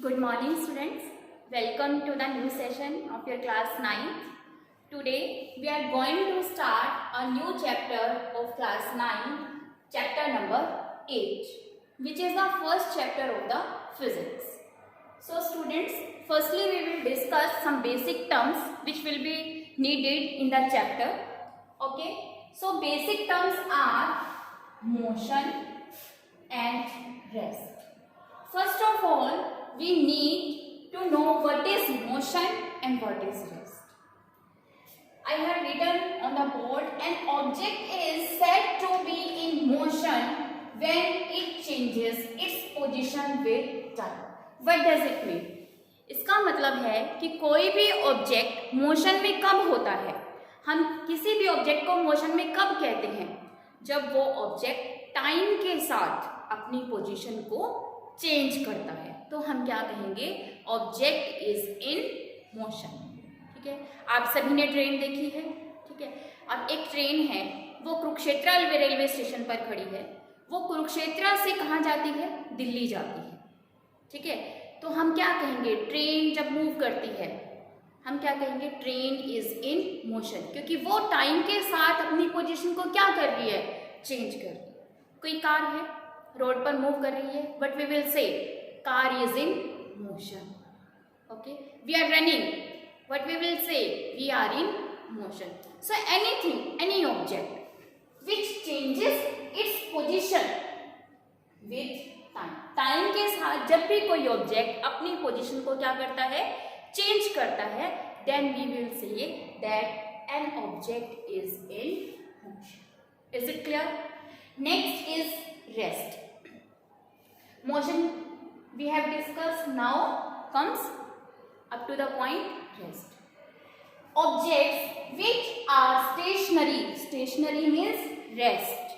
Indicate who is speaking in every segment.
Speaker 1: Good morning, students. Welcome to the new session of your class 9th. Today we are going to start a new chapter of class 9, chapter number 8, which is the first chapter of the physics. So students, firstly we will discuss some basic terms which will be needed in the chapter. Okay, so basic terms are motion and rest. First of all, we need to know what is motion and what is rest. I have written on the board, an object is said to be in motion when it changes its position with time. What does it mean? इसका मतलब है कि कोई भी object motion में कब होता है. हम किसी भी ऑब्जेक्ट को मोशन में कब कहते हैं? जब वो ऑब्जेक्ट टाइम के साथ अपनी पोजीशन को चेंज करता है, तो हम क्या कहेंगे? Object is in motion. ठीक है, आप सभी ने ट्रेन देखी है. ठीक है, अब एक ट्रेन है, वो कुरुक्षेत्र रेलवे स्टेशन पर खड़ी है. वो कुरुक्षेत्र से कहाँ जाती है? दिल्ली जाती है. ठीक है, तो हम क्या कहेंगे? ट्रेन जब मूव करती है, हम क्या कहेंगे? ट्रेन इज इन मोशन, क्योंकि वो टाइम के साथ अपनी पोजीशन को क्या कर रही है? चेंज कर रही है. कोई कार है, रोड पर मूव कर रही है, but we will say car is in motion. Okay, we are running, what we will say? We are in motion. So anything, any object which changes its position with time. Time के साथ जब भी कोई object अपनी position को क्या करता है? चेंज करता है, then we will say that an object is in motion. Is it clear? Next is rest. Motion we have discussed, now comes up to the point rest. Objects which are stationary, stationary means rest.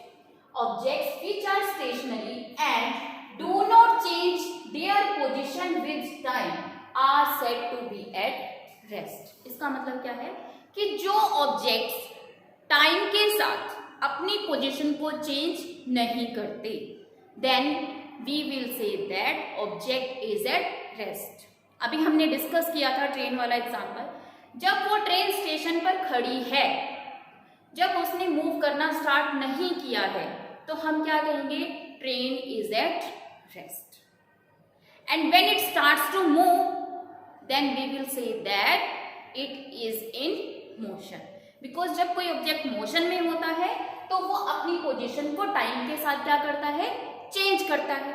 Speaker 1: Objects which are stationary and do not change their position with time are said to be at rest. इसका मतलब क्या है कि जो objects time के साथ अपनी position को चेंज नहीं करते, then we will say that object is at rest. अभी हमने डिस्कस किया था ट्रेन वाला एग्जाम्पल. जब वो ट्रेन स्टेशन पर खड़ी है, जब उसने मूव करना स्टार्ट नहीं किया है, तो हम क्या कहेंगे? Train is at rest. And when it starts to move, then we will say that it is in motion. Because जब कोई ऑब्जेक्ट मोशन में होता है, तो वो अपनी पोजीशन को टाइम के साथ क्या करता है? चेंज करता है.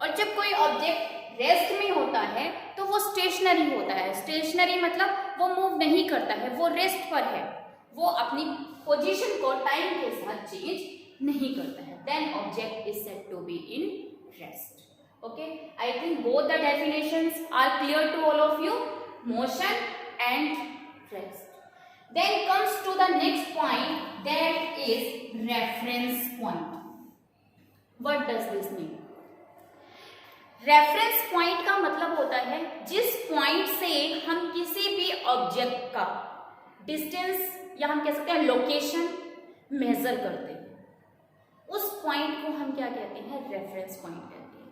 Speaker 1: और जब कोई ऑब्जेक्ट रेस्ट में होता है, तो वो स्टेशनरी होता है. स्टेशनरी मतलब वो मूव नहीं करता है, वो रेस्ट पर है, वो अपनी पोजीशन को टाइम के साथ चेंज नहीं करता है. Then object is said to be in rest. Okay, I think both the definitions are clear to all of you. Motion and rest. Then comes to the next point, that is reference point. What does this mean? Reference point का मतलब होता है जिस point से हम किसी भी object का डिस्टेंस या हम कह सकते हैं लोकेशन मेजर करते हैं. उस पॉइंट को हम क्या कहते हैं? रेफरेंस पॉइंट कहते हैं.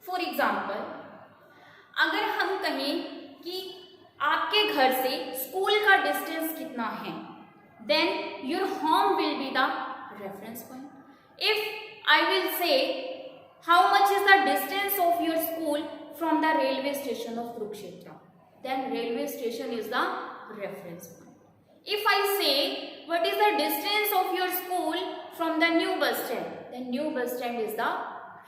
Speaker 1: फॉर एग्जाम्पल, अगर हम कहें कि आपके घर से स्कूल का डिस्टेंस कितना है, then your home will be the reference point. If I will say how much is the distance of your school from the railway station of Kurukshetra, then railway station is the reference point. If I say what is the distance of your school from the new bus stand, then new bus stand is the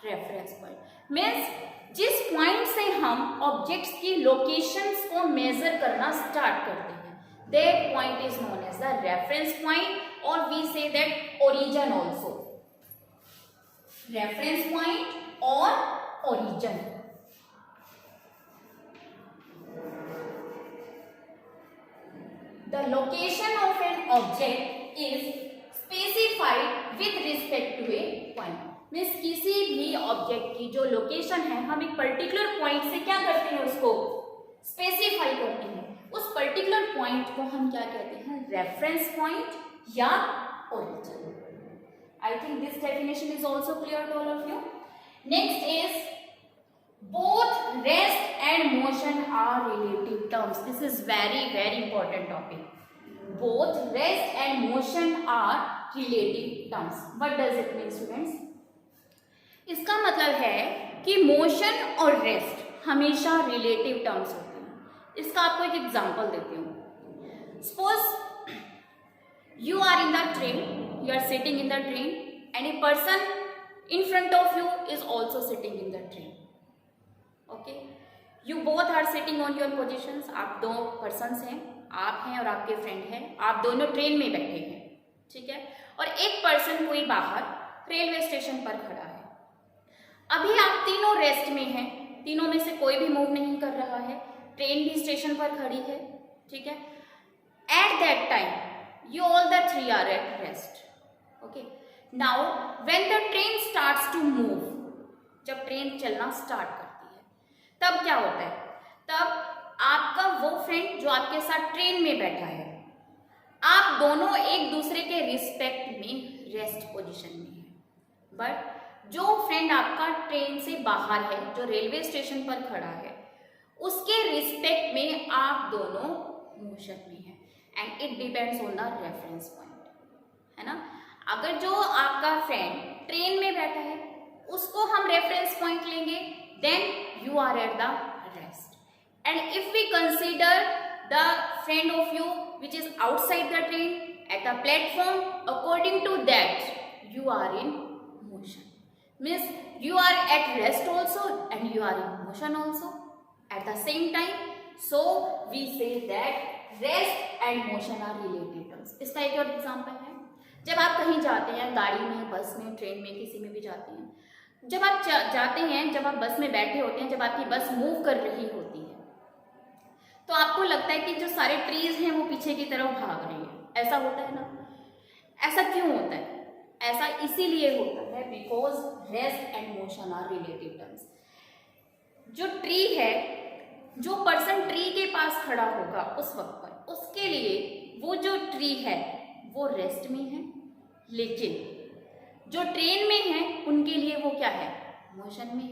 Speaker 1: reference point. Means जिस point से हम objects की locations को major करना start करते हैं, that point is known as the reference point, or we say that origin also. Reference point और origin. The location of an object is specified with respect to a point. Means किसी भी object की जो location है, हम एक particular point से क्या करते हैं? उसको स्पेसिफाई करते हैं. उस पर्टिकुलर पॉइंट को हम क्या कहते हैं? रेफरेंस पॉइंट या origin. I think this definition is also clear to all of you. Next is both rest and and motion are relative terms. This is very important topic. Both rest and motion are relative terms. What does it mean, students? इसका मतलब है कि motion और rest हमेशा relative terms होते हैं. इसका आपको एक एग्जांपल देती हूँ. Suppose you are in the train, you are sitting in the train and a person in front of you is also sitting in the train. Okay, you both are sitting on your positions. आप दो persons हैं, आप हैं और आपके friend हैं, आप दोनों ट्रेन में बैठे हैं, ठीक है. और एक पर्सन कोई बाहर रेलवे स्टेशन पर खड़ा है. अभी आप तीनों रेस्ट में हैं, तीनों में से कोई भी मूव नहीं कर रहा है, ट्रेन भी स्टेशन पर खड़ी है, ठीक है. At that time you all the three are at rest. Okay, now when the train starts to move, जब ट्रेन चलना स्टार्ट करती है तब क्या होता है? तब आपका वो फ्रेंड जो आपके साथ ट्रेन में बैठा है, आप दोनों एक दूसरे के रिस्पेक्ट में रेस्ट पोजीशन में है. बट जो फ्रेंड आपका ट्रेन से बाहर है, जो रेलवे स्टेशन पर खड़ा है, उसके रिस्पेक्ट में आप दोनों मोशन में है. And it depends on the reference point, है ना. अगर जो आपका फ्रेंड ट्रेन में बैठा है उसको हम रेफरेंस पॉइंट लेंगे, then you are at the rest. And if we consider the friend of you which is outside the train at the platform, according to that you are in motion. Means you are at rest also and you are in motion also at the same time. So we say that rest and motion are relative terms. इसका एक और example है. जब आप कहीं जाते हैं, गाड़ी में, बस में, ट्रेन में, किसी में भी जाते हैं, जब आप जाते हैं, जब आप बस में बैठे होते हैं, जब आपकी बस मूव कर रही होती है, तो आपको लगता है कि जो सारे ट्रीज हैं वो पीछे की तरफ भाग रही है. ऐसा होता है ना. ऐसा क्यों होता है? ऐसा इसीलिए होता है because rest and motion are relative terms. जो ट्री है, जो पर्सन ट्री के पास खड़ा होगा उस वक्त पर, उसके लिए वो जो ट्री है वो रेस्ट में है, लेकिन जो ट्रेन में है उनके लिए वो क्या है? मोशन में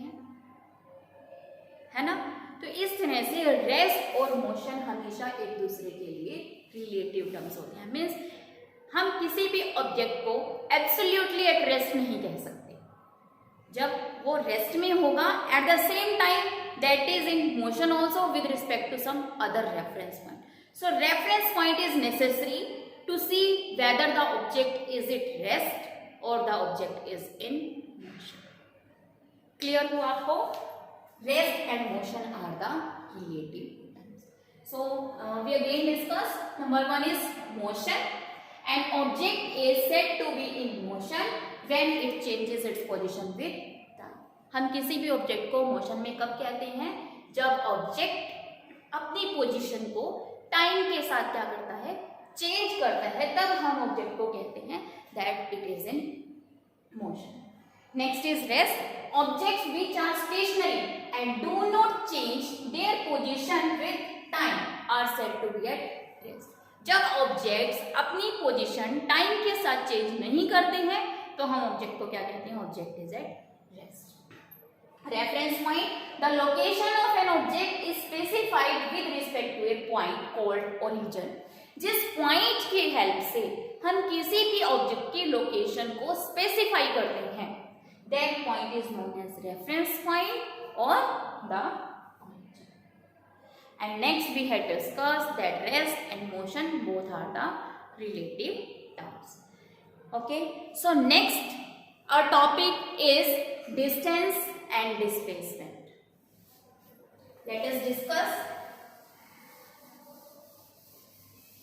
Speaker 1: है ना. तो इस तरह से रेस्ट और मोशन हमेशा एक दूसरे के लिए रिलेटिव टर्म्स होते हैं. मीन्स हम किसी भी ऑब्जेक्ट को एब्सोल्युटली एट रेस्ट नहीं कह सकते. जब वो रेस्ट में होगा, eight the same time that is in motion also with respect to some other reference point. So reference point is necessary to see whether the object is at rest or the object is in motion. Clear हुआ आपको? Rest and motion are the relative terms. So we again discuss. Number one is motion. An object is said to be in motion when it changes its position with. हम किसी भी object को motion में कब कहते हैं? जब object अपनी पोजीशन को टाइम के साथ क्या करता है? चेंज करता है. तब हम ऑब्जेक्ट को कहते हैं that it is in motion. Next is rest. Objects which are stationary and do not change their position with time are said to be at rest. जब ऑब्जेक्ट्स अपनी पोजीशन टाइम के साथ चेंज नहीं करते हैं तो हम ऑब्जेक्ट को क्या कहते हैं? Object is at rest. Reference point. The location of an object is specified with respect to a point called origin. जिस पॉइंट की हेल्प से हम किसी भी ऑब्जेक्ट की लोकेशन को स्पेसिफाई करते हैं, that point is known as reference point or the origin. And next we had discussed that rest and motion both are the relative terms. Okay. So next our topic is distance and displacement. Let us discuss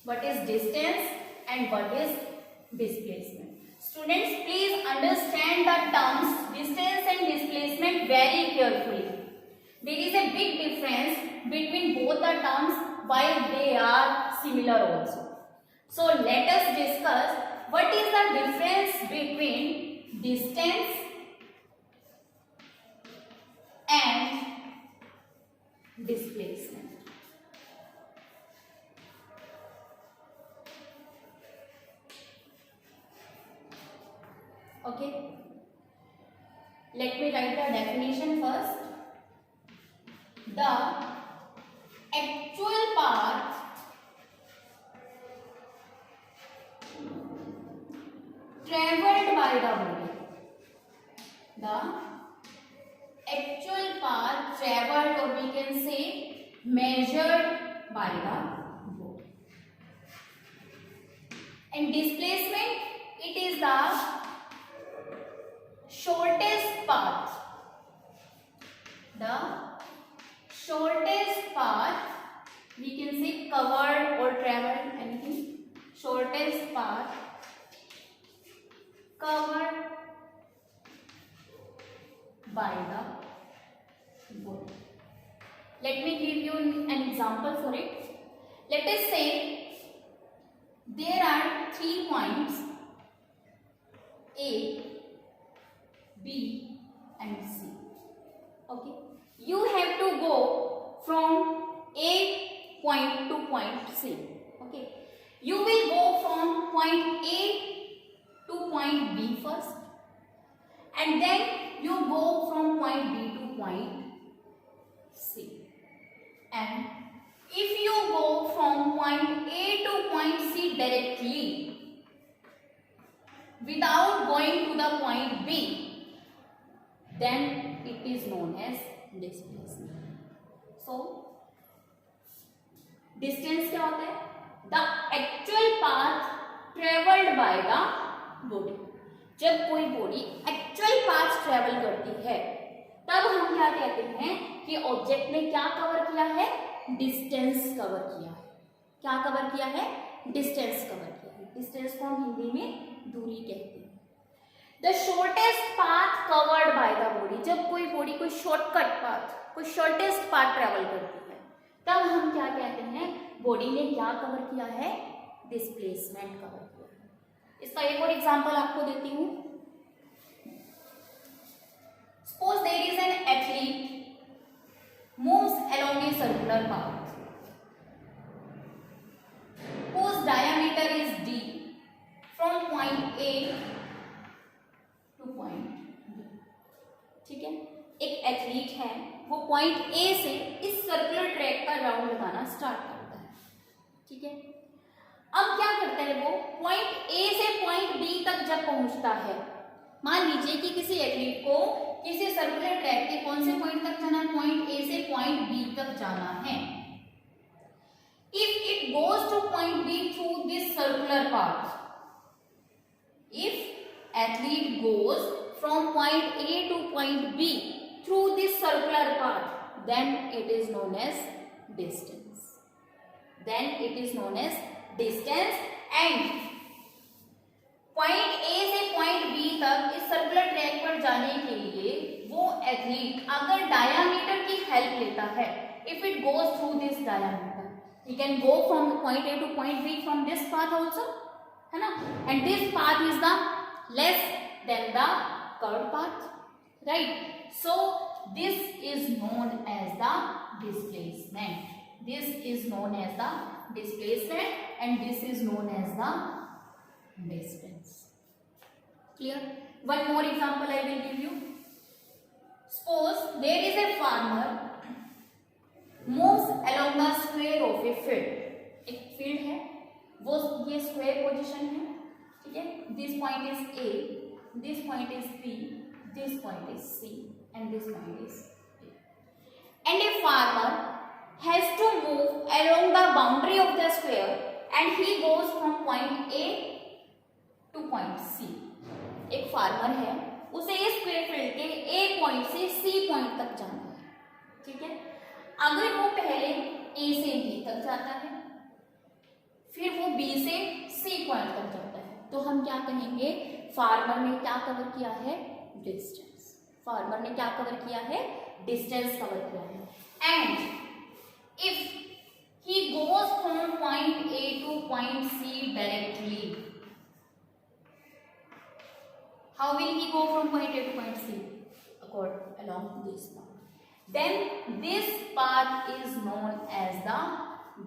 Speaker 1: what is distance and what is displacement. Students, please understand the terms distance and displacement very carefully. There is a big difference between both the terms while they are similar also. So let us discuss what is the difference between distance and displacement. Okay, let me write the definition first. The actual path traveled by the body. The actual path traveled, or we can say measured by the body. And displacement, it is the shortest path. The shortest path, we can say covered or traveled, anything. Shortest path covered by the body. Let me give you an example for it. Let us say there are 3 points A, B and C. Okay. You have to go from A point to point C. Okay. You will go from point A to point B first, and then you go from point B to point C. And if you go from point A to point C directly without going to the point B, then it is known as displacement. So distance क्या होता है? The actual path traveled by the body. जब कोई body actual path travel करती है तब हम क्या कहते हैं कि ऑब्जेक्ट ने क्या कवर किया है? डिस्टेंस कवर किया है. क्या कवर किया है? डिस्टेंस कवर किया है. डिस्टेंस को हम हिंदी में दूरी कहते हैं. The shortest path covered by the body. जब कोई बॉडी कोई शॉर्टकट पाथ, कोई शॉर्टेस्ट पाथ ट्रेवल करती है तब हम क्या कहते हैं? बॉडी ने क्या कवर किया है? डिस्प्लेसमेंट कवर किया है. इसका एक और एग्जांपल आपको देती हूं. Suppose there is an athlete moves along a circular path whose diameter is d from point A to point B. ठीक है. एक एथलीट है, वो पॉइंट A से इस सर्कुलर ट्रैक का राउंड लगाना स्टार्ट करता है. ठीक है. अब क्या करता है वो? पॉइंट A से पॉइंट B तक जब पहुंचता है, मान लीजिए कि किसी एथलीट को किसी सर्कुलर ट्रैक के कौन से पॉइंट तक जाना है? पॉइंट A से पॉइंट B तक जाना है. If it goes to point B through this circular path, if athlete goes from point A to point B through this circular path, then it is known as distance. Then it is known as distance. And point A से point B तक इस circular track पर जाने के लिए वो athlete अगर diameter की हेल्प लेता है, if it goes through this diameter, he can go from point A to point B from this path also, है ना? And this path is the less than the curved path, right? So this is known as the displacement. This is known as the displacement, and this is known as the distance. Clear? One more example I will give you. Suppose there is a farmer moves along the square of a field. एक field है, वो ये square position है. ठीक है. This point is A, this point is B, this point is C, and this point is A. And a farmer has to move along the boundary of the square, and he goes from point A to point C. एक farmer है, उसे इस square field के A point से C point तक जाना है. ठीक है. अगर वो पहले A से B तक जाता है, फिर वो B से C पॉइंट तक जाता है, तो हम क्या कहेंगे? फार्मर ने क्या कवर किया है? डिस्टेंस. फार्मर ने क्या कवर किया है? डिस्टेंस कवर किया है. And if he goes from point A two point C directly, how will he go from point A two point C? Along this path. Then this path is known as the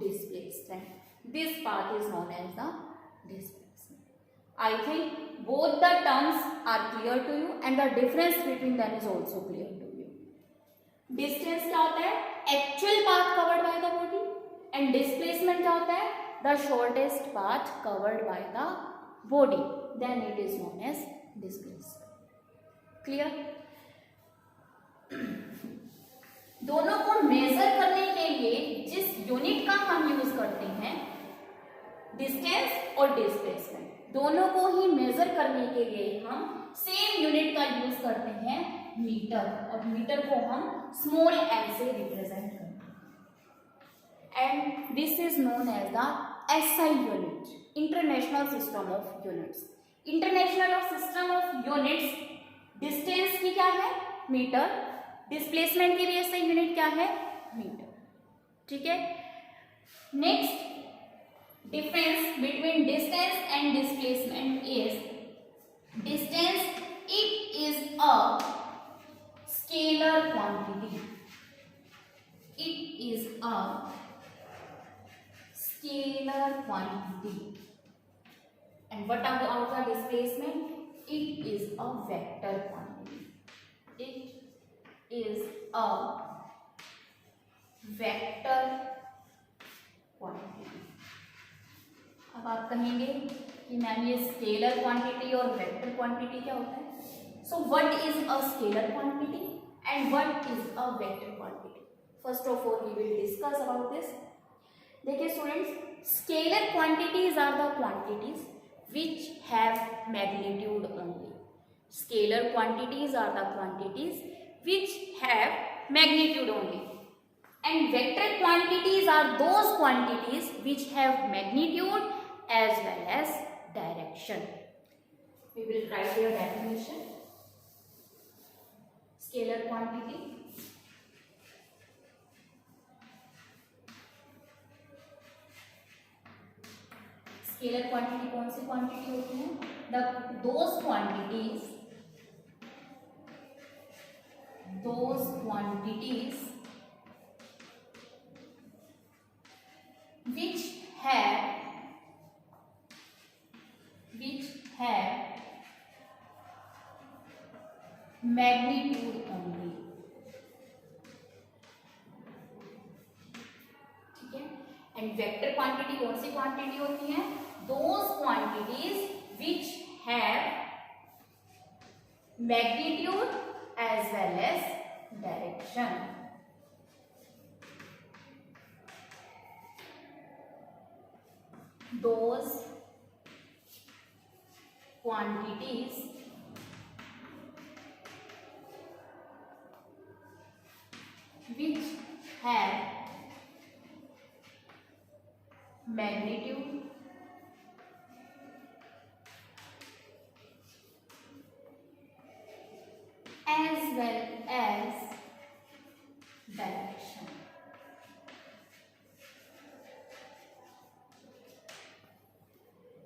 Speaker 1: displacement. This path is known as the displacement. I think both the terms are clear to you, and the difference between them is also clear to you. Distance क्या होता है? Actual path covered by the body, and displacement क्या होता है? The shortest path covered by the body, then it is known as displacement. Clear? दोनों को major करने के लिए जिस यूनिट का हम यूज करते हैं, डिस्टेंस और डिस्प्लेसमेंट, दोनों को ही मेजर करने के लिए हम सेम यूनिट का यूज करते हैं, मीटर, और मीटर को हम स्मॉल एल से रिप्रेजेंट करते हैं, and this is known as the SI unit, international system of units. International system of units, distance की क्या है? मीटर, डिस्प्लेसमेंट की भी एसआई यूनिट क्या है? मीटर। ठीक है। Next difference between distance and displacement is, distance it is a scalar quantity, it is a scalar quantity, and what about the displacement? It is a vector quantity, it is a vector quantity। अब आप कहेंगे कि ma'am ये scalar quantity और vector quantity क्या होता है? So what is a scalar quantity and what is a vector quantity? First of all we will discuss about this. देखिए students, scalar quantities are the quantities which have magnitude only. Scalar quantities are the quantities which have magnitude only, and vector quantities are those quantities which have magnitude as well as direction. We will write your definition. Scalar quantity, scalar quantity कौन सी quantity होती है? those quantities which have magnitude only। ठीक है। And vector quantity कौन सी quantity होती है? Those quantities which have magnitude as well as direction. those quantities which have magnitude as well as direction।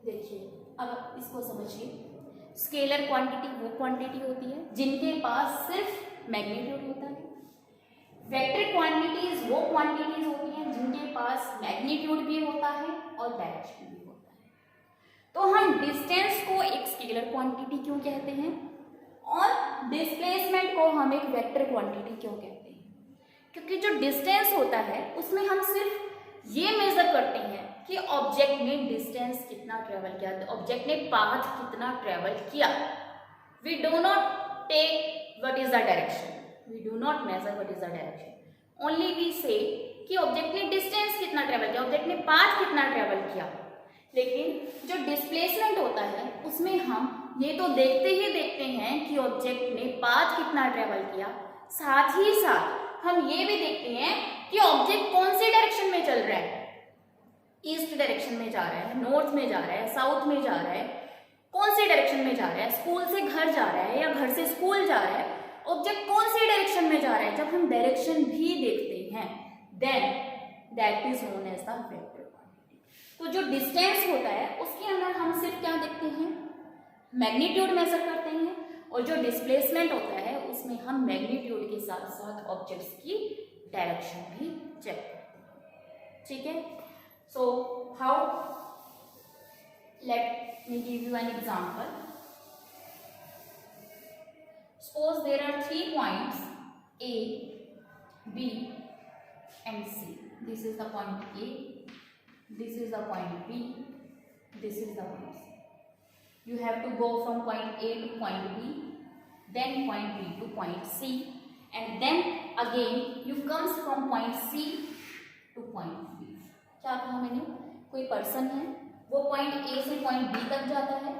Speaker 1: देखिए अब इसको समझिए, स्केलर क्वांटिटी वो क्वांटिटी होती है जिनके पास सिर्फ मैग्नीट्यूड होता है। वेक्टर क्वांटिटीज वो क्वांटिटीज होती हैं जिनके पास मैग्नीट्यूड भी होता है और डायरेक्शन भी होता है। तो हम डिस्टेंस को एक स्केलर क्वांटिटी क्यों कहते हैं और डिस्प्लेसमेंट को हम एक वेक्टर क्वांटिटी क्यों कहते हैं? क्योंकि जो डिस्टेंस होता है उसमें हम सिर्फ ये मेजर करते हैं कि ऑब्जेक्ट ने डिस्टेंस कितना ट्रेवल किया, ऑब्जेक्ट ने पाथ कितना ट्रेवल किया। We do not take what is the direction, we do not measure what is the direction, only we say कि ऑब्जेक्ट ने डिस्टेंस कितना ट्रेवल किया, ऑब्जेक्ट ने पाथ कितना ट्रेवल किया। लेकिन जो डिस्प्लेसमेंट होता है उसमें हम ये तो देखते ही देखते हैं कि ऑब्जेक्ट ने पाथ कितना ट्रेवल किया, साथ ही साथ हम ये भी देखते हैं कि ऑब्जेक्ट कौन सी डायरेक्शन में चल रहा है, ईस्ट डायरेक्शन में जा रहा है, नॉर्थ में जा रहा है, साउथ में जा रहा है, कौन सी डायरेक्शन में जा रहा है, स्कूल से घर जा रहा है या घर से स्कूल जा रहा है, ऑब्जेक्ट कौन सी डायरेक्शन में जा रहा है। जब हम डायरेक्शन भी देखते हैं then that is known as the vector quantity. तो जो डिस्टेंस होता है उसके अंदर हम सिर्फ क्या देखते हैं, मैग्नीट्यूड मेजर करते हैं, और जो डिस्प्लेसमेंट होता है उसमें हम मैग्नीट्यूड के साथ साथ ऑब्जेक्ट्स की डायरेक्शन भी चेक करते हैं। ठीक है। So how? Let me give you an example. Suppose there are 3 points A, B and C. This is the point A, this is the point B, this is the point C. You have to go from point A to point B, then point B to point C, and then again you comes from point C to point B. क्या कहा मैंने? कोई person है, वो point A से point B तक जाता है,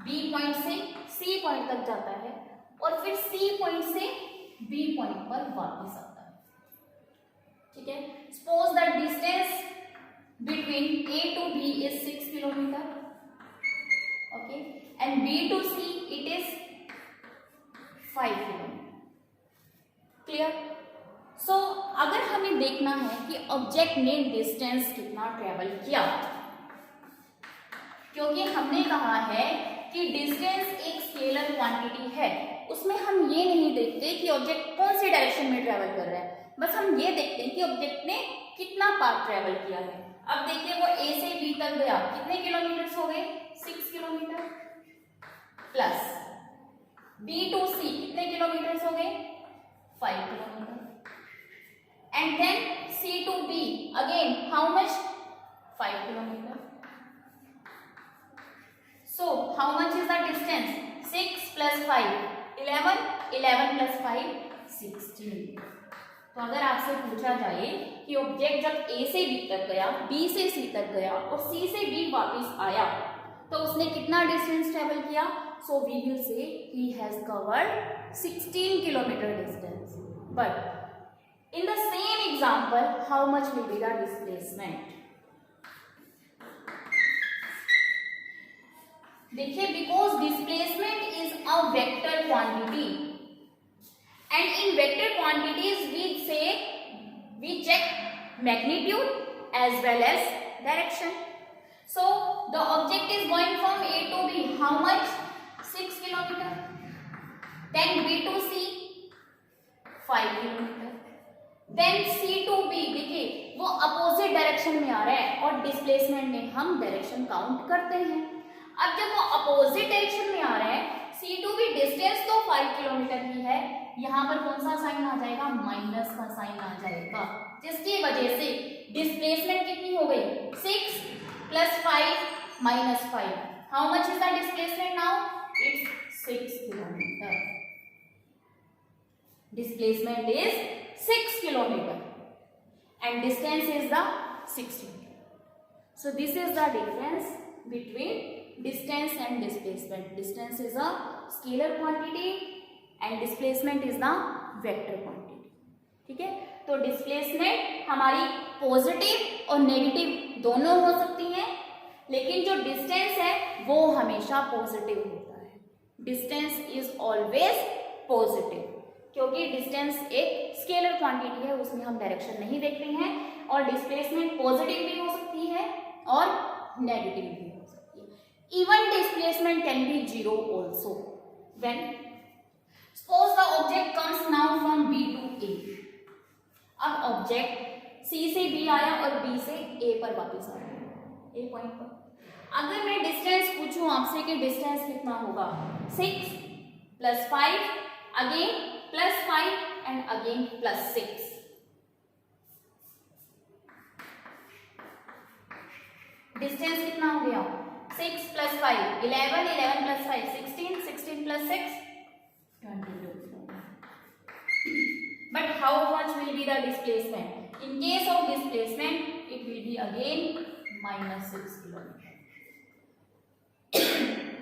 Speaker 1: B पॉइंट से C पॉइंट तक जाता है, और फिर C पॉइंट से B पॉइंट पर वापस आता है. ठीक है. Suppose that distance between A to B is 6 kilometre. Okay, and B to C it is 5 kilometre. Clear? So अगर हमें देखना है कि ऑब्जेक्ट ने डिस्टेंस कितना ट्रेवल किया, क्योंकि हमने कहा है कि डिस्टेंस एक स्केलर क्वांटिटी है, उसमें हम ये नहीं देखते कि ऑब्जेक्ट कौन सी डायरेक्शन में ट्रेवल कर रहा है, बस हम ये देखते हैं कि ऑब्जेक्ट ने कितना पाथ ट्रेवल किया है. अब देखिए वो A से B तक गया, कितने किलोमीटर हो गए? 6 kilometre. Plus B to C कितने किलोमीटर हो गए? 5 kilometre. And then C to B again how much? 5 kilometer. So how much is the distance? 6 plus 5 11, 11 plus 5 16. तो अगर आपसे पूछा जाए कि ऑब्जेक्ट जब A से B तक गया, B से C तक गया और C से B वापस आया, तो उसने कितना डिस्टेंस ट्रेवल किया? So we will say he has covered 16 kilometer distance. But in the same example, how much will be the displacement? देखिए, because displacement is a vector quantity, and in vector quantities we check magnitude as well as direction. So the object is going from A to B. How much? 6 kilometer. Then B to C 5 kilometer. Then C to B, देखिए वो opposite direction में आ रहा है और displacement में हम direction count करते हैं. अब जब वो अपोजिट डायरेक्शन में आ रहा है, C to B डिस्टेंस तो 5 किलोमीटर ही है, यहाँ पर कौन सा साइन आ जाएगा? माइनस का साइन आ जाएगा, जिसकी वजह से डिस्प्लेसमेंट कितनी हो गई? 6 plus 5 minus 5. How much is the displacement now? It's 6 kilometer. Displacement is 6 kilometer and distance is the 60 meter. So this is the difference between distance and displacement. Distance is a scalar quantity and displacement is the vector quantity. ठीक है, तो displacement हमारी positive और negative दोनों हो सकती हैं, लेकिन जो डिस्टेंस है वो हमेशा पॉजिटिव होता है. डिस्टेंस इज ऑलवेज पॉजिटिव, क्योंकि डिस्टेंस एक स्केलर क्वांटिटी है, उसमें हम डायरेक्शन नहीं देखते हैं, और डिस्प्लेसमेंट पॉजिटिव भी हो सकती है और नेगेटिव भी हो सकती है. Even displacement can be zero also when suppose the object comes now from B to A. अब ऑब्जेक्ट C से B आया और B से A पर वापस आ गया, A पॉइंट पर. अगर मैं डिस्टेंस पूछूं आपसे कि डिस्टेंस कितना होगा? 6 plus 5 again plus 5 and again plus 6. Distance कितना हो गया? 6 plus 5 11, 11 plus 5 16, 16 plus 6 22. But how much will be the displacement? In case of displacement, it will be again minus 6 kilometer.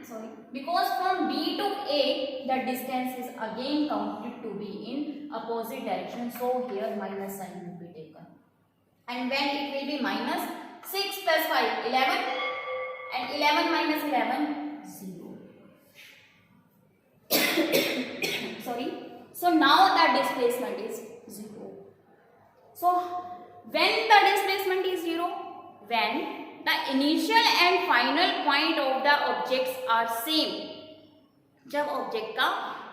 Speaker 1: Sorry, because from B to A the distance is again counted to be in opposite direction, so here minus sign will be taken. And when it will be minus 6 plus 5 11 and 11 minus 11 0. Sorry, so now the displacement is 0. So when the displacement is 0? When the initial and final point of the objects are same. जब object का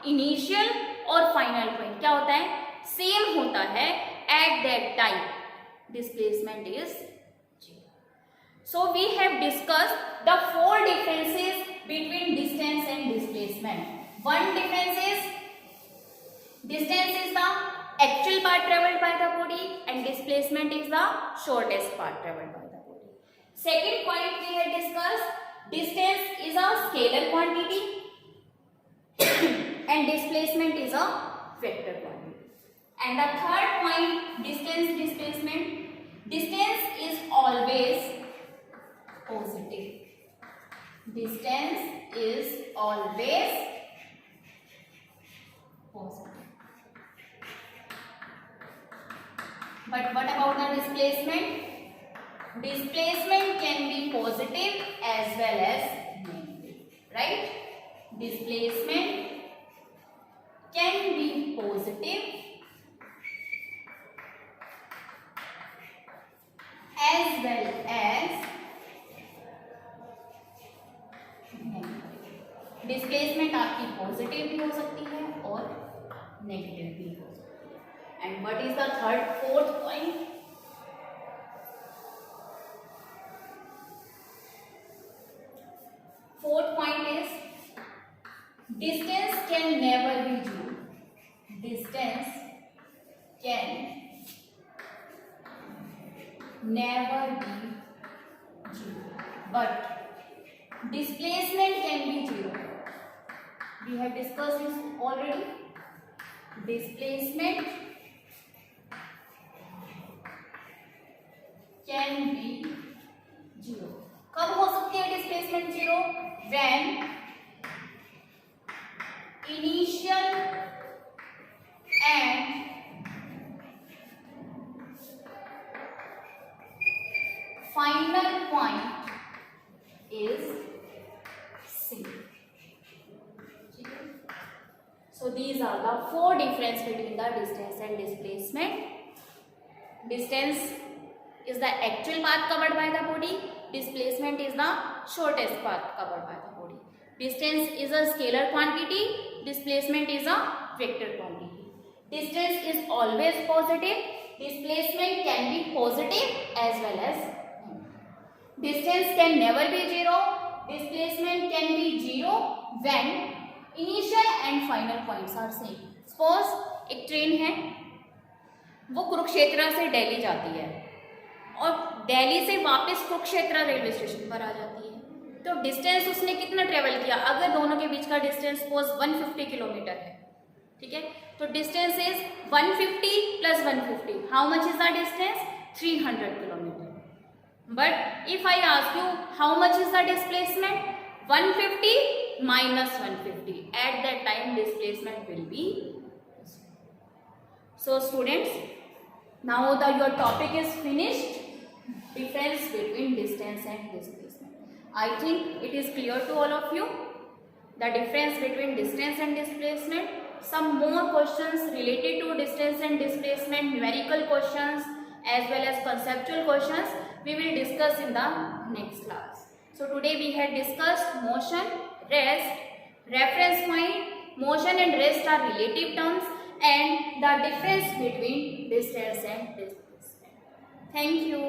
Speaker 1: initial और final point क्या होता है? Same होता है. At that time displacement is 0. So we have discussed the 4 differences between distance and displacement. One difference is distance is the actual path traveled by the body, and displacement is the shortest path traveled by the body. Second point we had discussed, distance is a scalar quantity and displacement is a vector quantity. And the third point, distance, displacement. Distance is always positive. Distance is always positive. But what about the displacement? Displacement can be positive as well as negative, right? Displacement can be positive as well as negative. Displacement आपकी positive भी हो सकती है और negative भी हो सकती है. And what is the fourth point? Fourth point is distance can never be zero. Distance can never be zero, but displacement can be zero. We have discussed this already. Displacement can be zero. कब हो सकती है displacement zero? When initial and final point is same. So these are the four difference between the distance and displacement. Distance is the actual path covered by the body. Displacement is the shortest path covered by the body. Distance is a scalar quantity. Displacement is a vector quantity. Distance is always positive. Displacement can be positive as well as negative. Distance can never be zero. Displacement can be zero when initial and final points are same. Suppose एक train है, वो कुरुक्षेत्र से दिल्ली जाती है और दिल्ली से वापस Kurukshetra railway station पर आ जाती है, तो डिस्टेंस उसने कितना ट्रेवल किया? अगर दोनों के बीच का डिस्टेंस सपोज 150 किलोमीटर है, ठीक है, तो distance is 150 plus 150. How much is the distance? 300 kilometre. But if I ask you how much is the displacement? 150 minus 150. At that time displacement will be. So students, now your topic is finished. Difference between distance and displacement. I think it is clear to all of you the difference between distance and displacement. Some more questions related to distance and displacement, numerical questions as well as conceptual questions we will discuss in the next class. So today we had discussed motion, rest, reference point. Motion and rest are relative terms and the difference between distance and displacement. Thank you.